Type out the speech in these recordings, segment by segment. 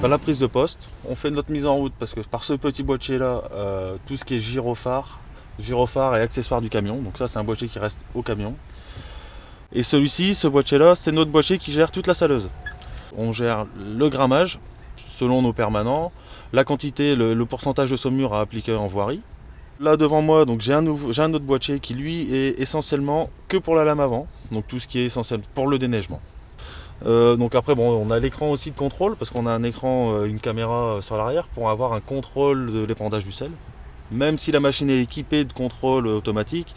À la prise de poste, on fait notre mise en route parce que par ce petit boîtier-là, tout ce qui est gyrophare et accessoires du camion, donc ça c'est un boîtier qui reste au camion. Et celui-ci, ce boîtier-là, c'est notre boîtier qui gère toute la saleuse. On gère le grammage selon nos permanents, la quantité, le pourcentage de saumure à appliquer en voirie. Là devant moi, donc j'ai un autre boîtier qui lui est essentiellement que pour la lame avant, donc tout ce qui est essentiel pour le déneigement. Donc après on a l'écran aussi de contrôle parce qu'on a un écran, une caméra sur l'arrière pour avoir un contrôle de l'épandage du sel. Même si la machine est équipée de contrôle automatique,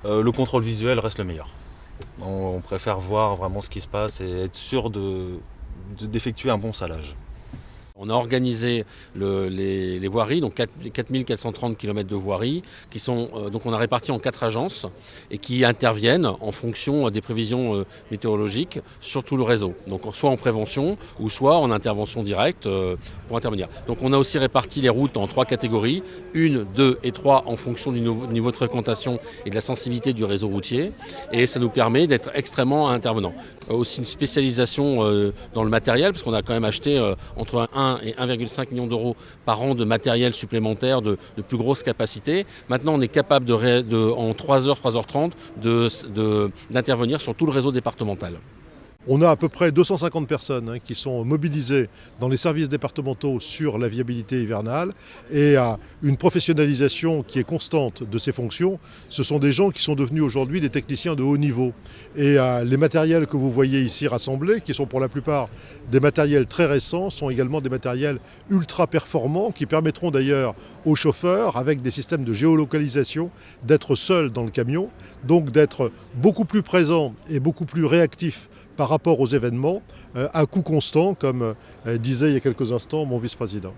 le contrôle visuel reste le meilleur. On préfère voir vraiment ce qui se passe et être sûr d'effectuer un bon salage. On a organisé les voiries, donc 4430 km de voiries, qui sont donc on a réparti en 4 agences et qui interviennent en fonction des prévisions météorologiques sur tout le réseau. Donc soit en prévention ou soit en intervention directe pour intervenir. Donc on a aussi réparti les routes en 3 catégories, 1, 2 et 3 en fonction du niveau de fréquentation et de la sensibilité du réseau routier. Et ça nous permet d'être extrêmement intervenants. Aussi une spécialisation dans le matériel, parce qu'on a quand même acheté entre 1 et 1,5 million d'euros par an de matériel supplémentaire de plus grosse capacité. Maintenant, on est capable en 3h, 3h30 d'intervenir sur tout le réseau départemental. On a à peu près 250 personnes qui sont mobilisées dans les services départementaux sur la viabilité hivernale et à une professionnalisation qui est constante de ces fonctions. Ce sont des gens qui sont devenus aujourd'hui des techniciens de haut niveau. Et les matériels que vous voyez ici rassemblés, qui sont pour la plupart des matériels très récents, sont également des matériels ultra performants qui permettront d'ailleurs aux chauffeurs, avec des systèmes de géolocalisation, d'être seuls dans le camion, donc d'être beaucoup plus présents et beaucoup plus réactifs par rapport aux événements, à coût constant, comme disait il y a quelques instants mon vice-président.